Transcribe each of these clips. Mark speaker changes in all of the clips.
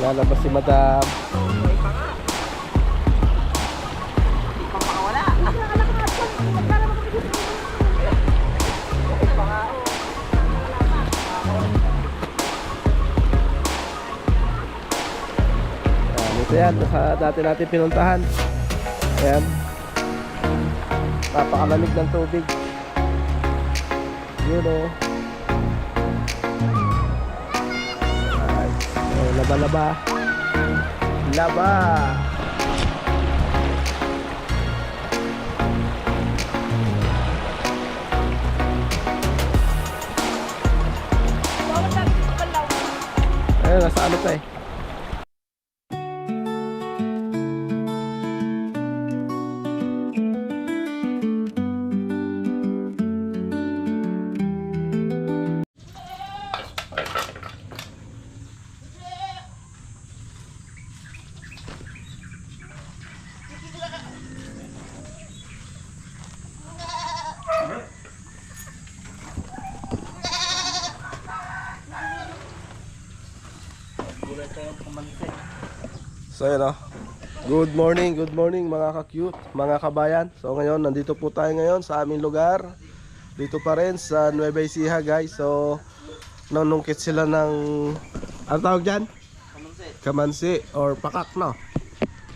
Speaker 1: Lalabas si Madam. Ito yan, sa dati natin pinuntahan. Ayan. Napakalamig ng tubig. Yun o. Laba-laba. Laba. Ayun, nasa ano tayo? So yun o. Good morning mga ka-cute, mga kabayan. So ngayon, nandito po tayo ngayon sa aming lugar. Dito pa rin sa Nueva Ecija guys. So nanungkit sila ng, ano tawag dyan? Kamansi or pakak, no?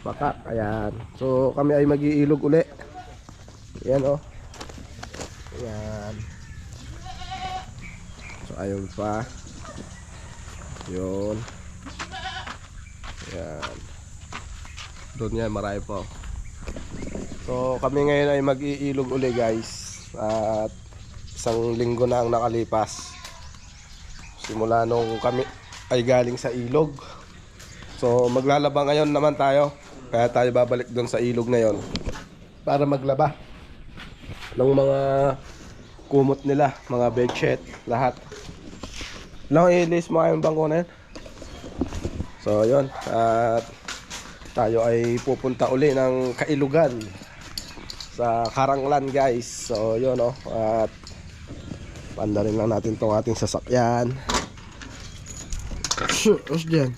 Speaker 1: Pakak, ayan. So kami ay mag-iilog uli. Ayan o. Ayan. So ayun pa. Yun. Ayan. Doon yan, marami po. So kami ngayon ay mag-iilog uli guys. At isang linggo na ang nakalipas simula nung kami ay galing sa ilog. So maglalaba ngayon naman tayo. Kaya tayo babalik doon sa ilog na yon para maglaba ng mga kumot nila, mga bedsheet, lahat. Lang i-list mo kayong bangko na yun. So yun, at tayo ay pupunta uli ng Kailugan sa Karanglan guys. So yun o, at pandarin lang natin tong ating sasakyan. Os dyan.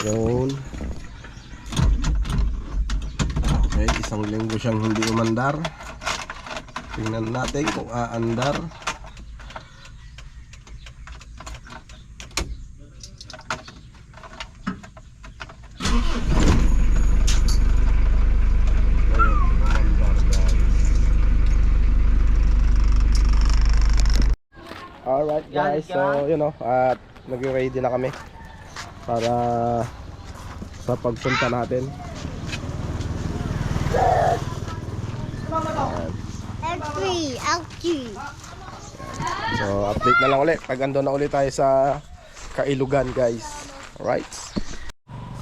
Speaker 1: Yun. Okay, isang linggo siyang hindi umandar. Tingnan natin kung aandar. Alright guys, so you know, at nag-ready na kami para sa pagpunta natin. So update na lang ulit pag ando na ulit tayo sa Kailugan guys. Alright.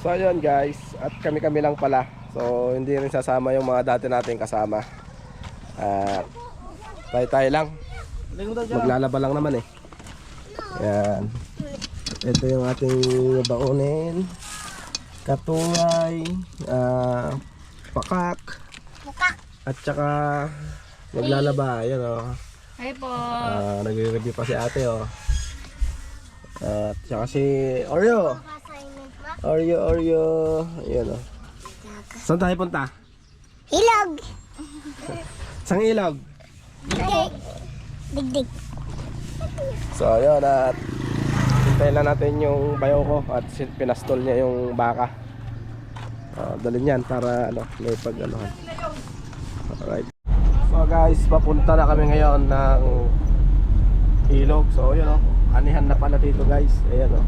Speaker 1: So yun guys, at kami lang pala. So hindi rin sasama yung mga dati nating kasama. At tayo lang. Maglalaba lang naman eh. Yan. Ito yung ating baonin. Katungay, pakak, at saka maglalaba. Yan o.
Speaker 2: Hi po.
Speaker 1: Nagre-review pa si ate o. At saka si Oreo. Oreo. Yan o. Saan tayo punta?
Speaker 3: Ilog.
Speaker 1: Sang ilog?
Speaker 3: Digdig.
Speaker 1: So ayun, at hintayin lang natin yung bayaw ko at pinastol niya yung baka. Dalhin yan para ano, may pag-anuhan. Alright. So guys, papunta na kami ngayon ng ilog. So yun o, anihan na pala dito guys. Ayan o,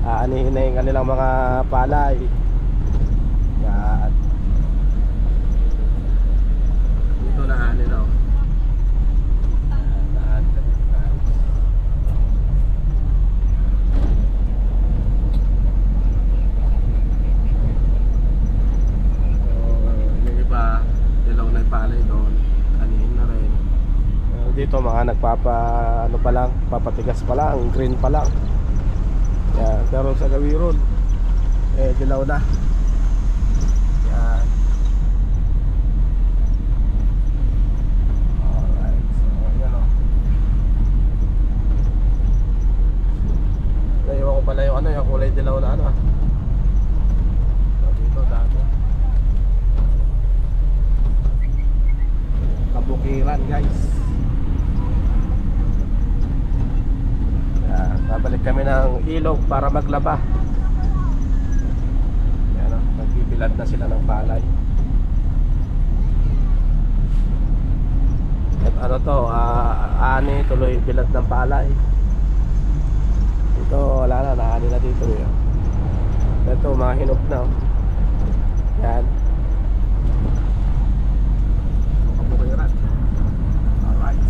Speaker 1: anihin na yung kanilang mga palay. Yan. Dito na anin o. Dito mga nagpapa ano pa lang, papatigas pa lang, green pa lang. Yan, pero sa Gawiron dilaw na. Yan. Alright, so yan o. Naiwan ko pala yung ano, yung kulay dilaw. dilaw na ano ah. So, dito dami. Kabukiran guys. Yan, babalik kami ng ilog para maglaba. Yan oh, nagbibilad na sila ng palay. At ano to, ani tuloy bilad ng palay. Dito wala na, naani na dito yun. Ito mga hinog na oh. Yan. Kabukiran. Alright.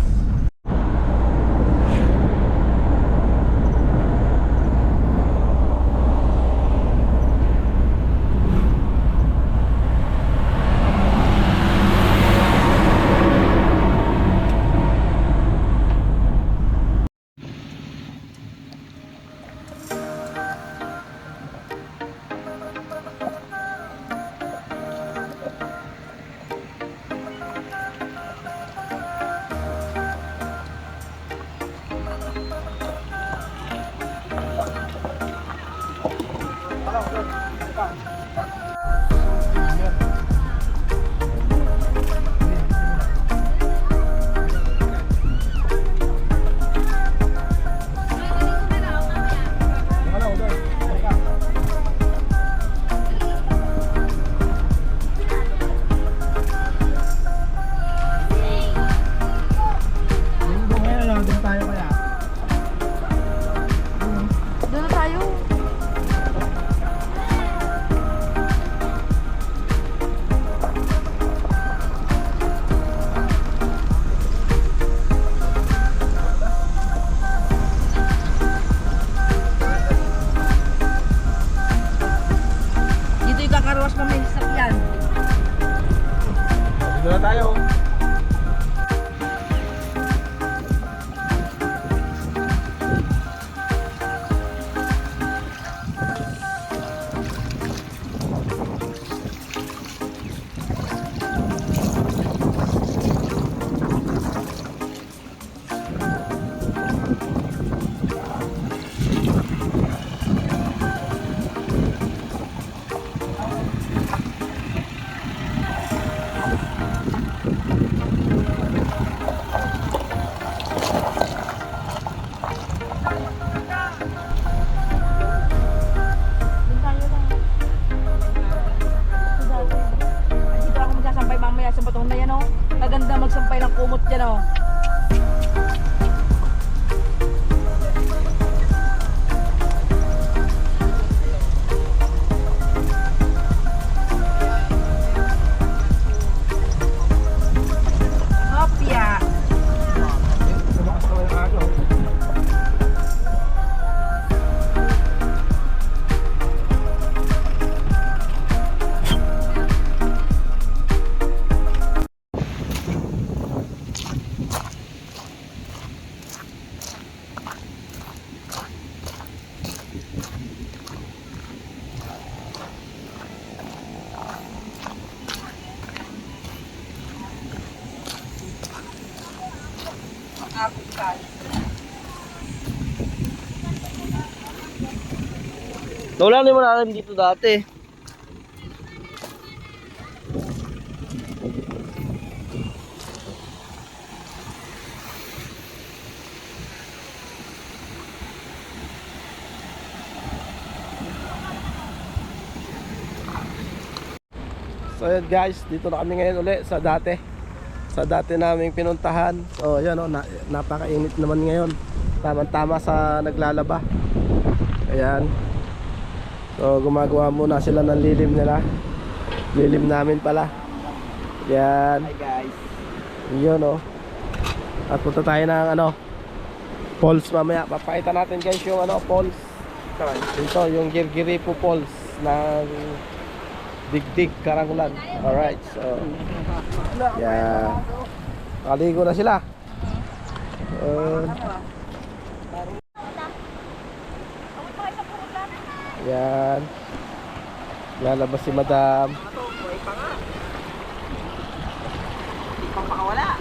Speaker 2: Doon na tayo. Dito yung kakaroos pa may sasakyan.
Speaker 1: Dito na tayo.
Speaker 2: Doon tayo lang. Dito ako magsasampay mamaya sa batong na yan oh. Maganda magsampay ng kumot dyan oh. Hopya.
Speaker 1: Lumakas ka ng ano.
Speaker 3: Wala na mo alam dito dati.
Speaker 1: So yun guys, dito na kami ngayon uli sa dati. Sa dati naming pinuntahan. So yun oh, napakainit naman ngayon. Tama-tama sa naglalaba. Ayan. So gumagawa muna sila ng lilim nila. Lilim namin pala. Yan.
Speaker 3: Hi guys.
Speaker 1: Yun oh. At punta tayo ng ano, falls mamaya. Papakita natin guys yung ano, falls. Ito yung Girgiripo Falls ng Digdig, Karanglan. Alright, so yeah. Kaligo na sila. Yan. Lalabas si Madam.
Speaker 3: Pangpakawala.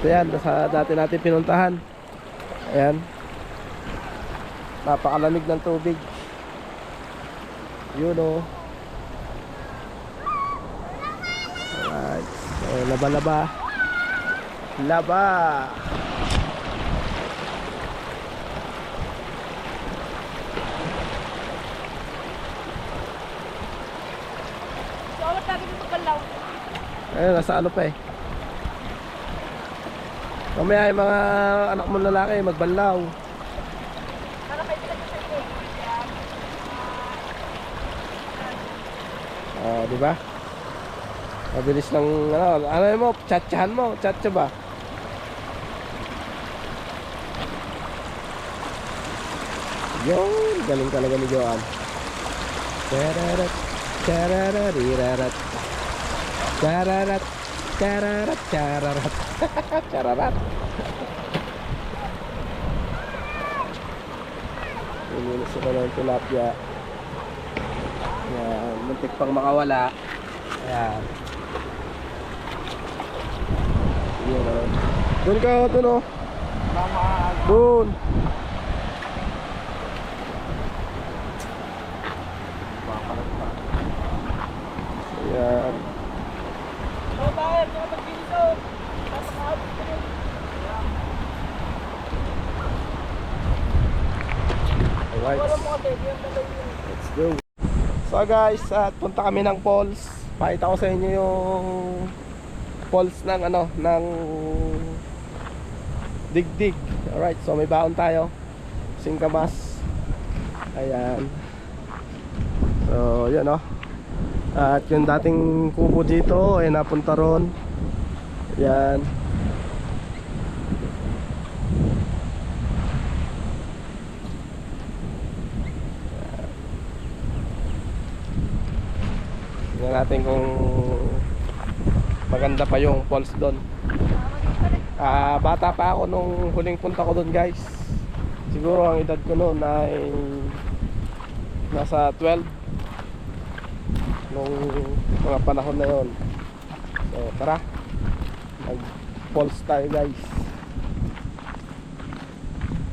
Speaker 1: Ito yan, sa dati natin pinuntahan. Ayan. Napakalamig ng tubig. Yun o. Alright. So, laba-laba. Laba.
Speaker 2: So, awat lagi dito pagkalaw.
Speaker 1: Ayun, nasa ano pa eh. Mamaya yung mga anak mo lalaki magbanlaw.
Speaker 2: Para kayo sila sa iyo.
Speaker 1: Di ba? Mabilis ng ano mo, chatchahan mo, chatcha ba? Yun, galing talaga ni Joan. Tararat, tarararirarat. Tararat, tararat, tararat. Tararat. Ininis ko na yung tilapia. Ayan, muntik pang makawala. Ayan. Ayan o. Doon ka o, doon o. Doon. Ayan.
Speaker 2: So, bakit? Mga pagbilis o. Napakahabot ko rin.
Speaker 1: Alright.
Speaker 2: Wala mo kasi, yung dalaw yun.
Speaker 1: Let's go. So guys, at punta kami ng falls. Pakita ko sa inyo yung falls ng ano, ng Digdig. Alright, so may baon tayo. Singkamas. Ayan. So, yun o. At yung dating kubo dito ay napunta ron. Ayan. Tingnan natin kung maganda pa yung falls doon. Bata pa ako nung huling punta ko doon, guys. Siguro ang edad ko noon ay nasa 12 nung mga panahon na yon. So tara, mag falls tayo, guys.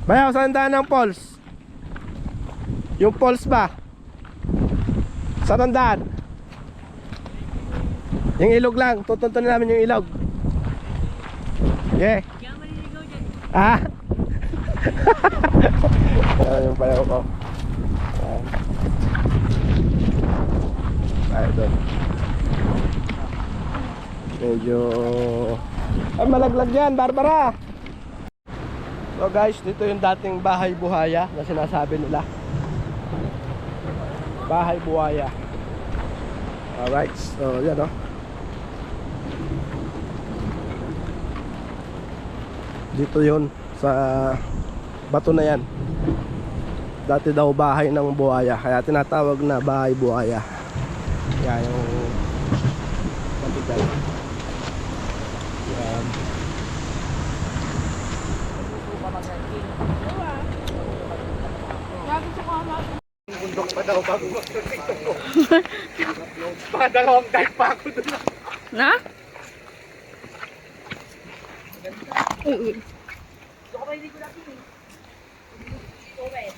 Speaker 1: Bayaw, saan daan ng falls? Yung falls ba? Saan ang daan? Yung ilog lang, tutuntunin namin yung ilog. Yeah. Ah. Ayan yung payaw ko. Ayan. Tayo doon. Medyo ay malaglag yan, Barbara. So guys, dito yung dating bahay buhaya na sinasabi nila. Bahay buhaya. Alright, so yan o. Dito yun sa bato na yan. Dati daw bahay ng buhaya, kaya tinatawag na bahay buhaya. Yan yung matigal. Yan.
Speaker 2: Gabi sa kama.
Speaker 1: Bundok pa daw bago magdating ko. Baka dalawang dive pa ako doon.
Speaker 2: Na? Oo. Gusto ko ba hindi ko natin eh. Ito ba eh.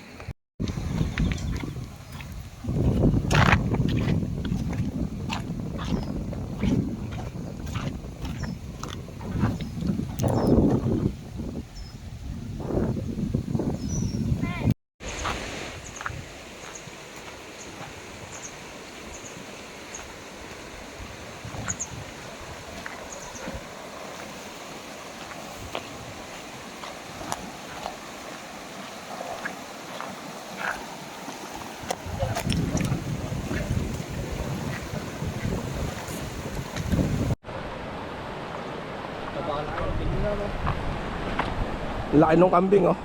Speaker 1: Laki nung kambing oh.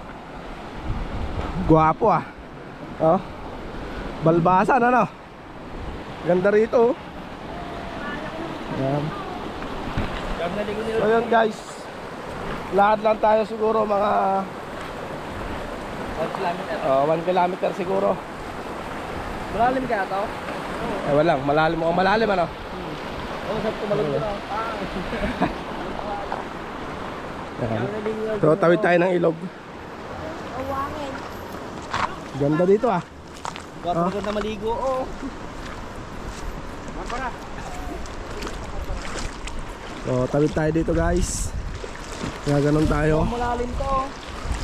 Speaker 1: Gwapo ah. Oh. Balbasan ano. Ganda rito oh. Yan. So yun guys. Lahat lang tayo siguro mga
Speaker 3: 1 kilometer.
Speaker 1: 1 kilometer siguro.
Speaker 3: Malalim kaya to?
Speaker 1: Eh walang, malalim o malalim ano.
Speaker 3: Oo, saan tumalog doon ako?
Speaker 1: Yan. So tawid tayo ng ilog. Ganda dito ah.
Speaker 3: Gwapo na maligo, oh.
Speaker 1: So tawid tayo dito guys. Kaya ganun tayo.
Speaker 3: Malalim to.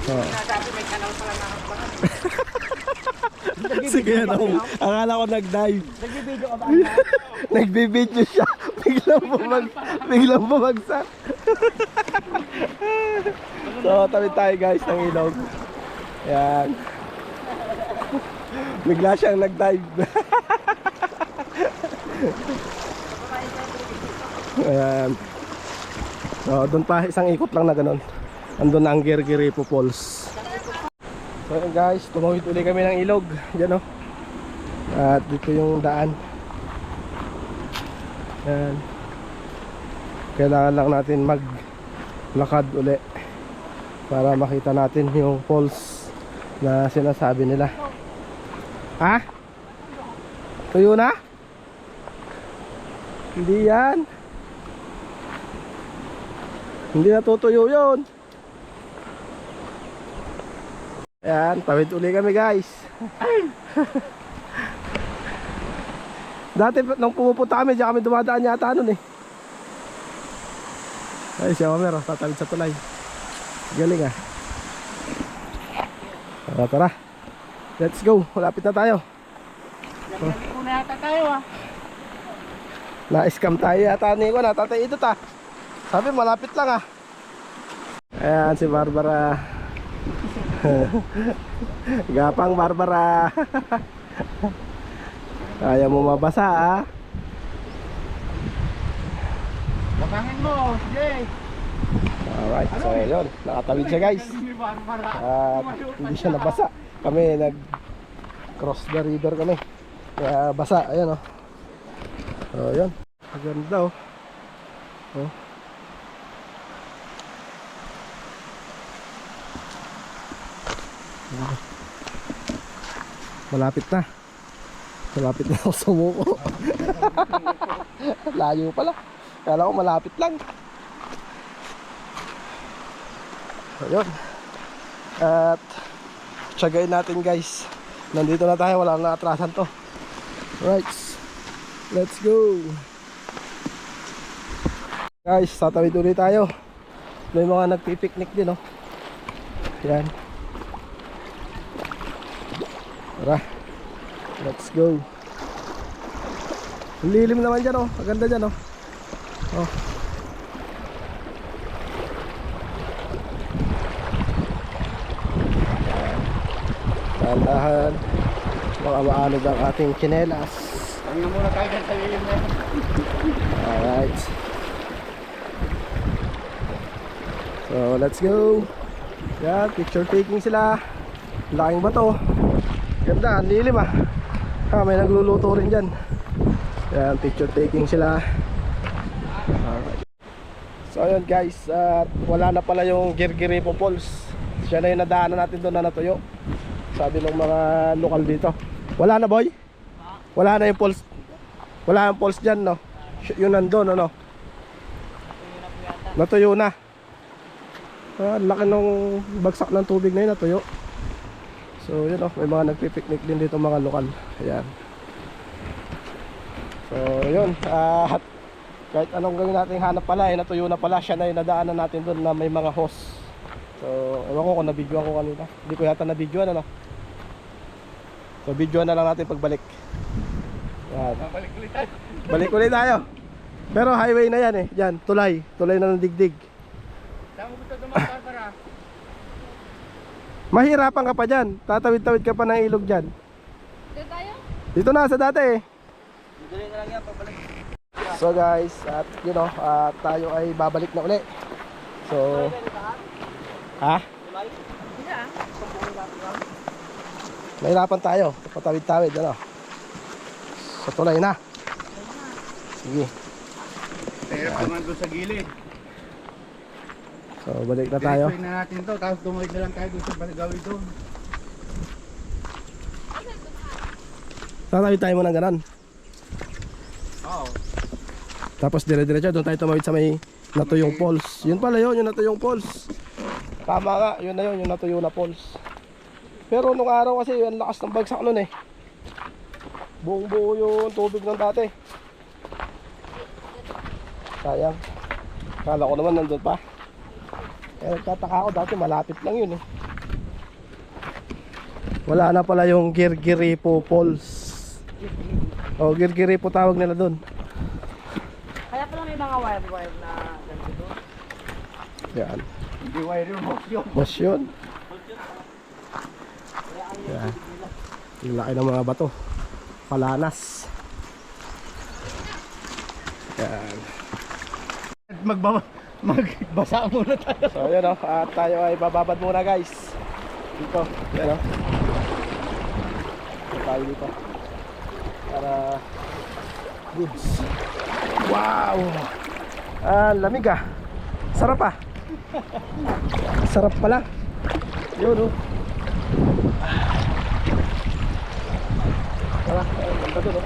Speaker 1: Oh.
Speaker 3: Sabi may kanal pala na hakbangan.
Speaker 1: Sige yan oh. Akala ko nag-dive.
Speaker 3: Nag-video ka ba?
Speaker 1: Nagbibidyo siya. Biglang bumagsak. So tawid tayo guys ng ilog. Yan. Bigla siyang nag-dive. Ayan. So doon pa isang ikot lang na ganun. Andun na ang Girgiripo Falls. So yun guys, tumawid ulit kami ng ilog. Diyan o. At dito yung daan. Ayan. Kailangan lang natin maglakad uli para makita natin yung falls na sinasabi nila. Ha? Tuyo na? Hindi yan. Hindi natutuyo yun. Ayan, tawid uli kami guys. Dati nung pumupunta kami, diyan kami dumadaan yata nun eh. Ay siya mamero, tatawid sa tulay. Galing ah. Tara tara. Let's go, malapit na tayo.
Speaker 3: Galing na yata tayo ah.
Speaker 1: Na-scam tayo yata ni ko na tatay ito ta. Sabi malapit lang ah. Ayan si Barbara. Gapang Barbara. Kaya mo mabasa ah.
Speaker 3: Bakangin mo, Jay.
Speaker 1: Alright, so yun, nakatawid siya guys. At hindi siya nabasa. Kami nag cross the river kami. Kaya basa, ayan oh. So yun, maganda oh. Oh. Malapit na. Malapit na ako sumuko. Layo pala. Kala ko malapit lang. Ayun. At tiyagain natin guys. Nandito na tayo, wala na atrasan to. Right. Let's go. Guys, tatawid ulit tayo. May mga nagpipiknik din oh. Yan. Tara. Let's go. Ang lilim naman dyan oh. Ang ganda dyan oh. Oh. Dahan-dahan. Baka maalog ang ating tsinelas.
Speaker 3: Hanggang muna tayo dyan sa lilim na.
Speaker 1: Alright. So let's go. Yan, picture taking sila. Laking bato. Ganda, ang lilim ah. May nagluluto rin dyan. Yan, picture taking sila. Alright. So ayun guys, wala na pala yung Girgiripo Falls. Siya na yung nadaanan natin doon na natuyo. Sabi ng mga lokal dito. Wala na boy? Wala na yung falls. Wala yung falls dyan no? Yung nandun ano? Natuyo na. Laki nung bagsak ng tubig na yun, natuyo. So yun oh, may mga nagpipiknik din dito mga lokal. Ayan. So yun, kahit anong gawin natin hanap pala eh, natuyo na pala. Siya na yung nadaanan natin doon na may mga hose. So ewan ko kung nabidyoan ko kanina. Hindi ko yata nabidyoan ano. So videoan na lang natin pagbalik. Yan.
Speaker 3: Balik ulit tayo.
Speaker 1: Balik ulit tayo. Pero highway na yan eh. Yan, tulay. Tulay na ng digdig.
Speaker 3: Saan mo gusto dumaan, Barbara?
Speaker 1: Mahirapan ka pa dyan. Tatawid-tawid ka pa ng ilog dyan.
Speaker 2: Dito tayo?
Speaker 1: Dito na sa dati eh.
Speaker 3: Dali na lang yan, pabalik.
Speaker 1: So guys, at you know, tayo ay babalik na uli. So ha?
Speaker 2: Hindi ah.
Speaker 1: Nahirapan tayo. Patawid-tawid ano. Sa tulay na. Sige.
Speaker 3: Pero naman doon sa gilid.
Speaker 1: So balik na tayo.
Speaker 3: Diretsuin na natin to, tapos tumawid na lang tayo doon sa Balagawi doon.
Speaker 1: Tatawid tayo muna ganun.
Speaker 3: Oo.
Speaker 1: Tapos dire-diretso doon tayo tumawid sa may natuyong falls. Yun pala yun, yung natuyong falls. Tama nga, yun na yun, yung natuyo na falls. Pero nung araw kasi, ang lakas ng bagsak nun eh. Buong buo yung tubig ng dati. Sayang. Kala ko naman nandun pa. Kaya nagtataka ako dati, malapit lang yun eh. Wala na pala yung Girgiripo Falls. O, Girgiripo tawag nila dun.
Speaker 2: Kaya pala may mga wire na ganito doon.
Speaker 1: Yan.
Speaker 3: Hindi wire yung box yun.
Speaker 1: Boss yun. Yan. Yung laki ng mga bato. Palanas. Yan.
Speaker 3: Magbasa muna tayo.
Speaker 1: So yun o. At tayo ay bababad muna guys. Dito. Yan o. So tayo dito. Para goods. Wow. Lamig ah. Sarap ah. Sarap pala. Yun o. Tara, ganda dun o.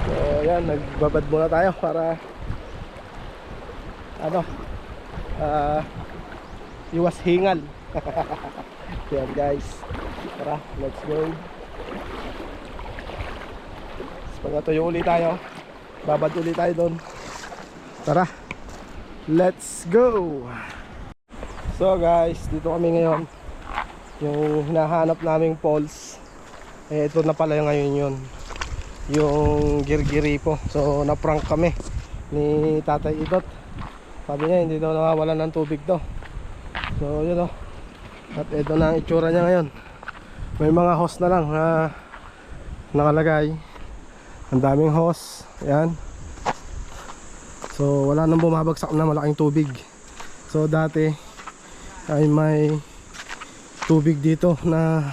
Speaker 1: So yan, nagbabad muna tayo para ano, iwas hingal. Yan guys. Tara, let's go. Pag natuyo ulit tayo, babad ulit tayo doon. Tara, let's go. So guys, dito kami ngayon. Yung hinahanap naming falls, eh ito na pala yung ngayon yun, yung Girgiripo. So na-prank kami ni Tatay Idot. Sabi niya hindi daw nawawalan ng tubig daw. So yun o. At ito na ang itsura niya ngayon. May mga hose na lang na nakalagay. Ang daming hose. Ayan. So wala nang bumabagsak na malaking tubig. So dati ay may tubig dito na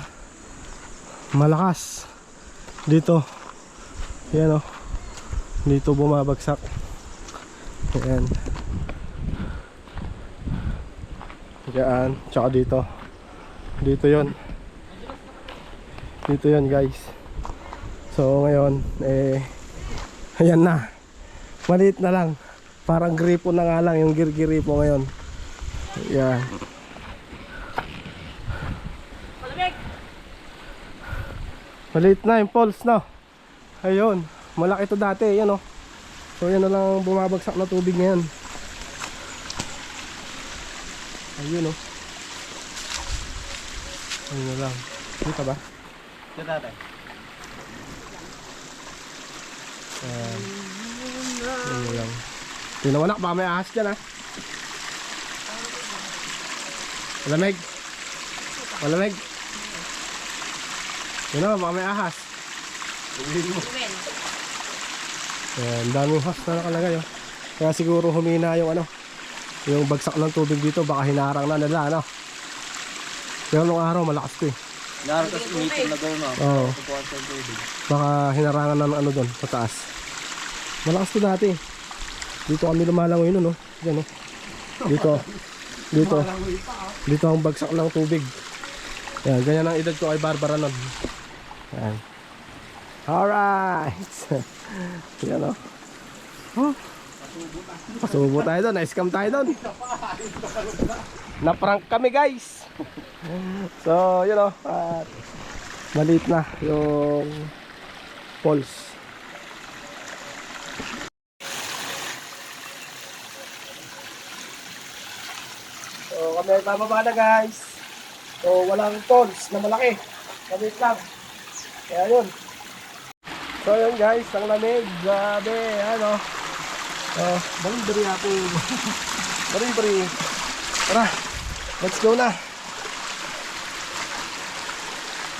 Speaker 1: malakas. Dito. Ayan o. Dito bumabagsak. Ayan. Diyan, tsaka dito. Dito yon. Dito yon guys. So ngayon, ayan na. Maliit na lang. Parang gripo na nga lang yung Girgiripo ngayon. Ayan.
Speaker 2: Malamig!
Speaker 1: Maliit na yung falls na. Ayun. Malaki to dati. Yan o. So yan na lang bumabagsak na tubig ngayon. Ayun o. Ayun na lang. Dito ba?
Speaker 3: Ito tatay.
Speaker 1: Ayun na lang. Tingnan anak, baka may ahas dyan ha. Malamig. Malamig. Yun na, baka may ahas. Ayan, daming hose na nakalagay oh. Kaya siguro humina yung ano, yung bagsak ng tubig dito, baka hinarang na nila ano. Pero nung araw malakas to eh.
Speaker 3: Naratas umitin na daw na.
Speaker 1: Oo. Baka hinarangan na ng ano doon sa taas. Malakas to dati. Dito kami lumalangoy nun oh. Yan oh. Dito. Dito. Dito ang bagsak ng tubig. Yan, ganyan ang edad ko kay Barbara nun. Yan. Alright. Yan oh. Huh? Pasubo tayo doon, na-scam tayo doon. Na-prank kami guys. So yun o, maliit na yung falls. So kami ay bababa na guys. So walang falls na malaki, maliit lang. Kaya yun. So yun guys, ang lamig. Grabe, ano. Bari ako. Bari. Tara, let's go na.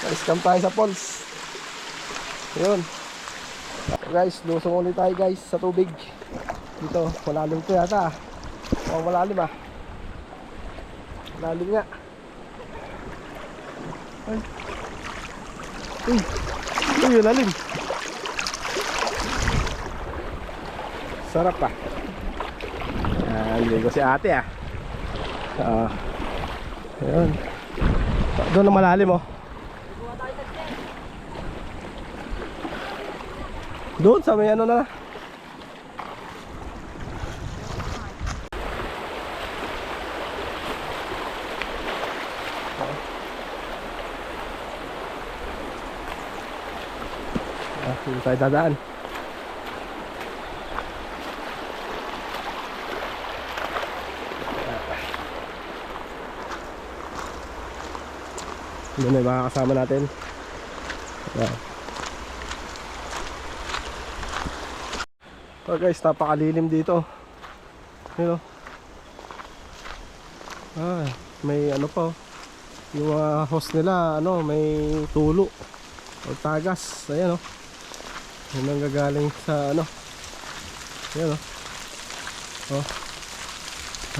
Speaker 1: Na-scam tayo sa falls. Yun. So guys, lusong ulit tayo guys sa tubig. Dito, malalim to yata. Oh, malalim ah. Malalim nga. Ay. Uy, lalim. Sarap pa. Hindi ko si ate ah. Ayun. Doon na malalim oh. Doon sa may ano na. Dito tayo dadaan. Doon na yung mga kasama natin. Ayan. So guys, napakalilim dito. Yun o. May ano pa oh. Yung mga host nila, may tulo o tagas. Ayan o. Yun ang gagaling sa ayan o. Oh.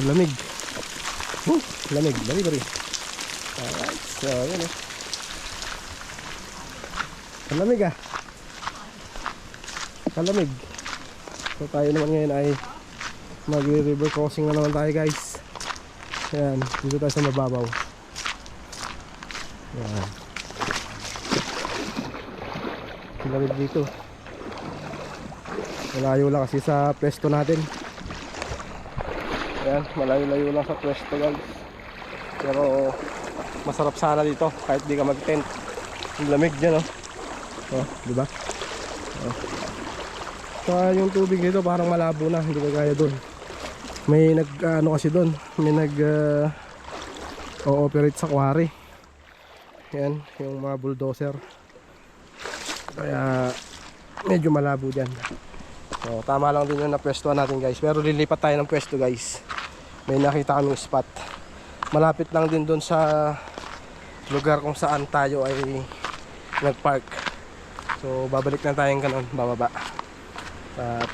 Speaker 1: Ang lamig. Lamig, bari. Alright, so ayan o. Ang lamig ah. Ang lamig. So tayo naman ngayon ay mag-river crossing na naman tayo guys. Ayan, dito tayo sa mababaw. Ayan. Lamig dito. Malayo lang kasi sa pwesto natin. Ayan, malayo-layo lang sa pwesto guys. Pero masarap sana dito kahit di ka mag-tent. Ang lamig dyan oh, diba? Saka yung tubig dito parang malabo na, hindi kagaya doon. May kasi doon, may o-operate sa quarry. Yan, yung mga bulldozer. Kaya medyo malabo dyan. So tama lang din yung napwestuhan natin guys. Pero lilipat tayo ng pwesto guys. May nakita kaming spot. Malapit lang din doon sa lugar kung saan tayo ay nag-park. So babalik na tayong ganun, bababa. At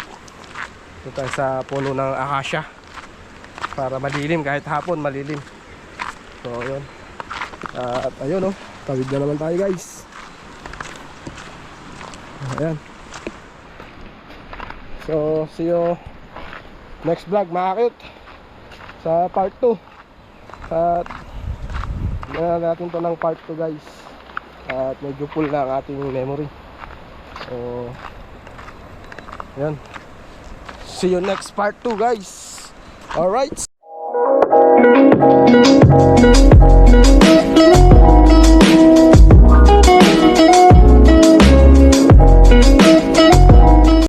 Speaker 1: ito tayo sa puno ng akasya para malilim, kahit hapon malilim. So yun. At ayun tawid na naman tayo guys. Ayan. So see you next vlog mga cute sa part 2. At gawin natin to ng part 2 guys. At medyo full na ang ating memory. So yan. See you next part 2 guys. Alright.